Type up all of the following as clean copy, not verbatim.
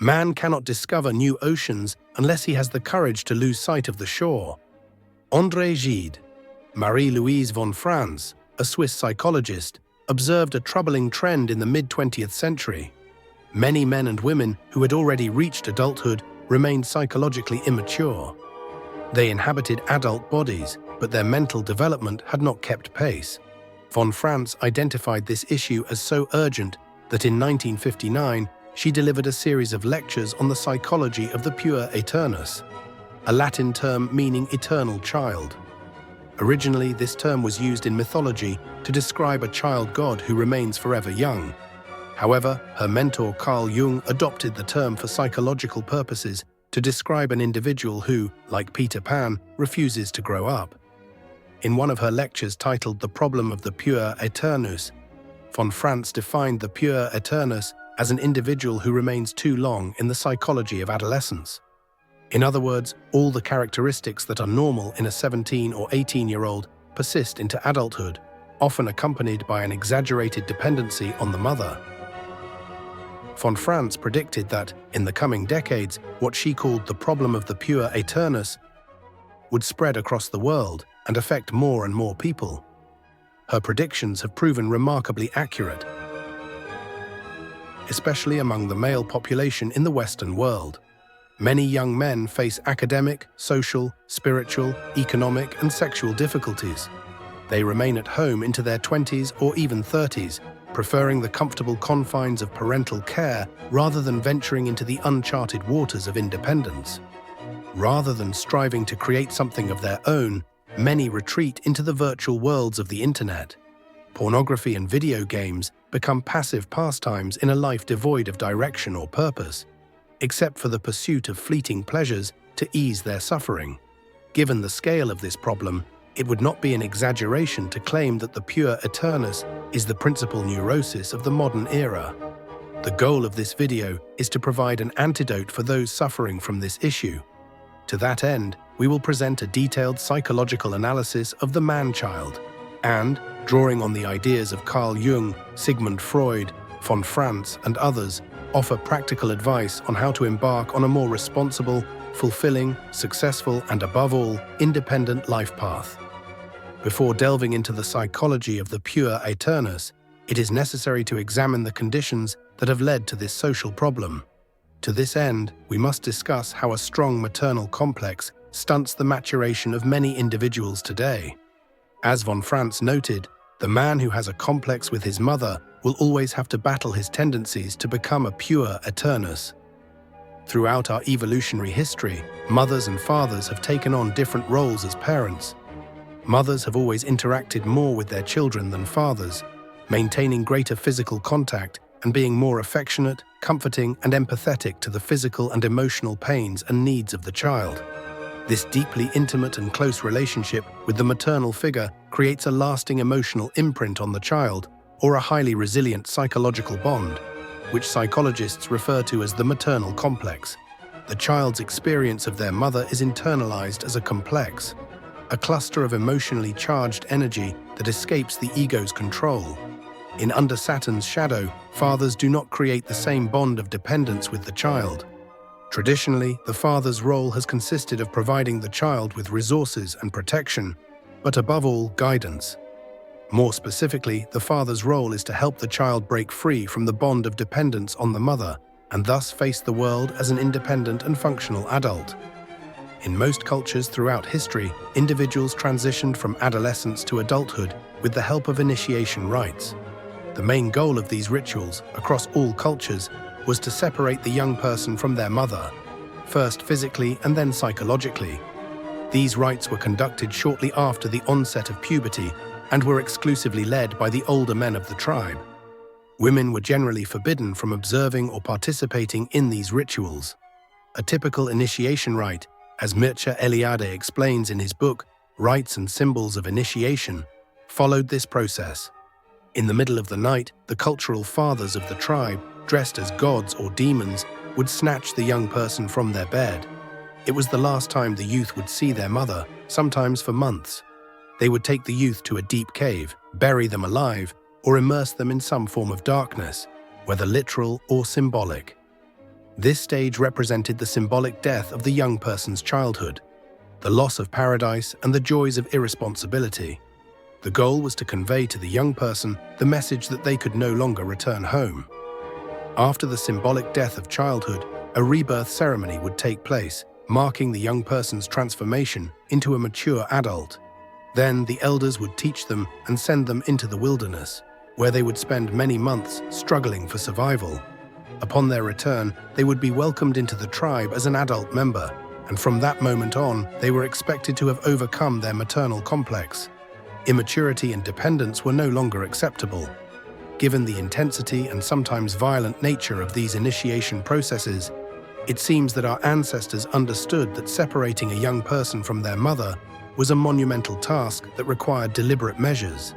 Man cannot discover new oceans unless he has the courage to lose sight of the shore. André Gide. Marie-Louise von Franz, a Swiss psychologist, observed a troubling trend in the mid-20th century. Many men and women who had already reached adulthood remained psychologically immature. They inhabited adult bodies, but their mental development had not kept pace. Von Franz identified this issue as so urgent that in 1959 she delivered a series of lectures on the psychology of the Puer Aeternus, a Latin term meaning eternal child. Originally, this term was used in mythology to describe a child god who remains forever young. However, her mentor Carl Jung adopted the term for psychological purposes to describe an individual who, like Peter Pan, refuses to grow up. In one of her lectures titled The Problem of the Puer Aeternus, von Franz defined the Puer Aeternus as an individual who remains too long in the psychology of adolescence. In other words, all the characteristics that are normal in a 17 or 18-year-old persist into adulthood, often accompanied by an exaggerated dependency on the mother. Von Franz predicted that, in the coming decades, what she called the problem of the Puer Aeternus would spread across the world and affect more and more people. Her predictions have proven remarkably accurate, especially among the male population in the Western world. Many young men face academic, social, spiritual, economic, and sexual difficulties. They remain at home into their 20s or even 30s, preferring the comfortable confines of parental care rather than venturing into the uncharted waters of independence. Rather than striving to create something of their own, many retreat into the virtual worlds of the internet. Pornography and video games become passive pastimes in a life devoid of direction or purpose, except for the pursuit of fleeting pleasures to ease their suffering. Given the scale of this problem, it would not be an exaggeration to claim that the Puer Aeternus is the principal neurosis of the modern era. The goal of this video is to provide an antidote for those suffering from this issue. To that end, we will present a detailed psychological analysis of the man-child and, drawing on the ideas of Carl Jung, Sigmund Freud, von Franz, and others, offer practical advice on how to embark on a more responsible, fulfilling, successful, and above all, independent life path. Before delving into the psychology of the Puer Aeternus, it is necessary to examine the conditions that have led to this social problem. To this end, we must discuss how a strong maternal complex stunts the maturation of many individuals today. As von Franz noted, the man who has a complex with his mother will always have to battle his tendencies to become a Puer Aeternus. Throughout our evolutionary history, mothers and fathers have taken on different roles as parents. Mothers have always interacted more with their children than fathers, maintaining greater physical contact and being more affectionate, comforting, and empathetic to the physical and emotional pains and needs of the child. This deeply intimate and close relationship with the maternal figure creates a lasting emotional imprint on the child, or a highly resilient psychological bond, which psychologists refer to as the maternal complex. The child's experience of their mother is internalized as a complex, a cluster of emotionally charged energy that escapes the ego's control. In Under Saturn's Shadow, fathers do not create the same bond of dependence with the child. Traditionally, the father's role has consisted of providing the child with resources and protection, but above all, guidance. More specifically, the father's role is to help the child break free from the bond of dependence on the mother, and thus face the world as an independent and functional adult. In most cultures throughout history, individuals transitioned from adolescence to adulthood with the help of initiation rites. The main goal of these rituals, across all cultures, was to separate the young person from their mother, first physically and then psychologically. These rites were conducted shortly after the onset of puberty and were exclusively led by the older men of the tribe. Women were generally forbidden from observing or participating in these rituals. A typical initiation rite, as Mircea Eliade explains in his book, Rites and Symbols of Initiation, followed this process. In the middle of the night, the cultural fathers of the tribe, dressed as gods or demons, would snatch the young person from their bed. It was the last time the youth would see their mother, sometimes for months. They would take the youth to a deep cave, bury them alive, or immerse them in some form of darkness, whether literal or symbolic. This stage represented the symbolic death of the young person's childhood, the loss of paradise and the joys of irresponsibility. The goal was to convey to the young person the message that they could no longer return home. After the symbolic death of childhood, a rebirth ceremony would take place, marking the young person's transformation into a mature adult. Then the elders would teach them and send them into the wilderness, where they would spend many months struggling for survival. Upon their return, they would be welcomed into the tribe as an adult member, and from that moment on, they were expected to have overcome their maternal complex. Immaturity and dependence were no longer acceptable. Given the intensity and sometimes violent nature of these initiation processes, it seems that our ancestors understood that separating a young person from their mother was a monumental task that required deliberate measures.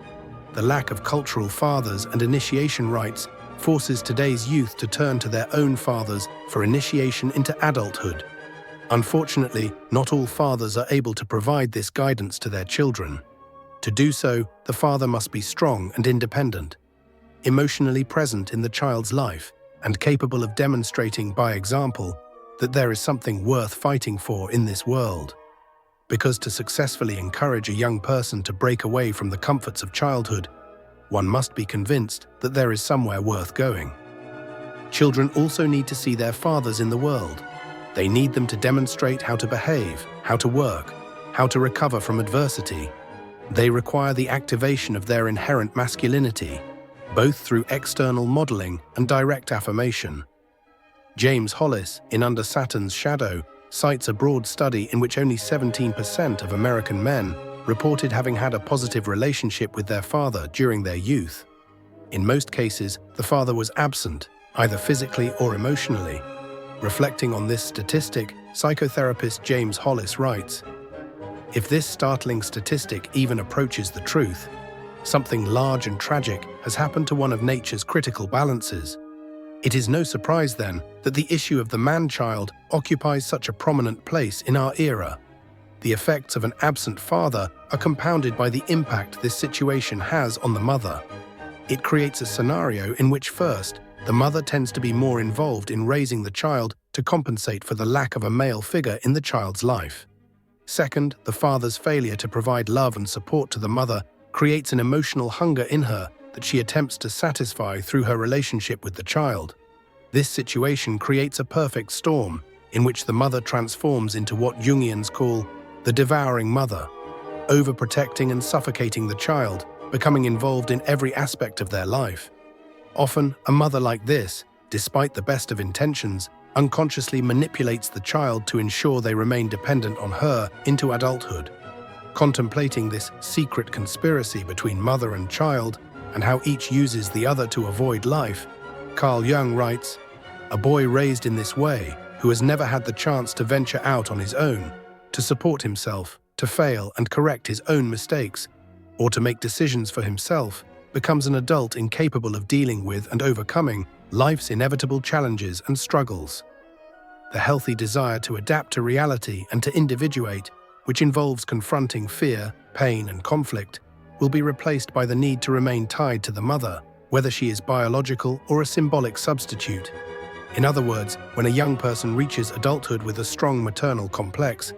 The lack of cultural fathers and initiation rites forces today's youth to turn to their own fathers for initiation into adulthood. Unfortunately, not all fathers are able to provide this guidance to their children. To do so, the father must be strong and independent, emotionally present in the child's life, and capable of demonstrating by example that there is something worth fighting for in this world. Because to successfully encourage a young person to break away from the comforts of childhood, one must be convinced that there is somewhere worth going. Children also need to see their fathers in the world. They need them to demonstrate how to behave, how to work, how to recover from adversity. They require the activation of their inherent masculinity, both through external modeling and direct affirmation. James Hollis, in Under Saturn's Shadow, cites a broad study in which only 17% of American men reported having had a positive relationship with their father during their youth. In most cases, the father was absent, either physically or emotionally. Reflecting on this statistic, psychotherapist James Hollis writes, "If this startling statistic even approaches the truth, something large and tragic has happened to one of nature's critical balances. It is no surprise, then, that the issue of the man-child occupies such a prominent place in our era. The effects of an absent father are compounded by the impact this situation has on the mother. It creates a scenario in which, first, the mother tends to be more involved in raising the child to compensate for the lack of a male figure in the child's life. Second, the father's failure to provide love and support to the mother creates an emotional hunger in her that she attempts to satisfy through her relationship with the child. This situation creates a perfect storm in which the mother transforms into what Jungians call the devouring mother, overprotecting and suffocating the child, becoming involved in every aspect of their life. Often, a mother like this, despite the best of intentions, unconsciously manipulates the child to ensure they remain dependent on her into adulthood. Contemplating this secret conspiracy between mother and child, and how each uses the other to avoid life, Carl Jung writes, "A boy raised in this way, who has never had the chance to venture out on his own, to support himself, to fail and correct his own mistakes, or to make decisions for himself, becomes an adult incapable of dealing with and overcoming life's inevitable challenges and struggles. The healthy desire to adapt to reality and to individuate, which involves confronting fear, pain, and conflict, will be replaced by the need to remain tied to the mother, whether she is biological or a symbolic substitute. In other words, when a young person reaches adulthood with a strong maternal complex,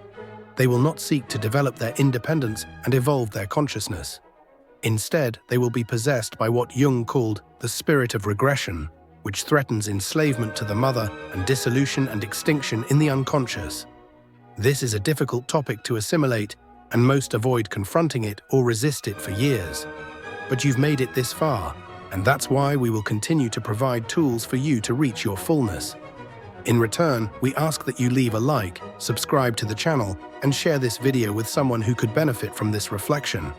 they will not seek to develop their independence and evolve their consciousness. Instead, they will be possessed by what Jung called the spirit of regression, which threatens enslavement to the mother and dissolution and extinction in the unconscious. This is a difficult topic to assimilate, and most avoid confronting it or resist it for years. But you've made it this far, and that's why we will continue to provide tools for you to reach your fullness. In return, we ask that you leave a like, subscribe to the channel, and share this video with someone who could benefit from this reflection.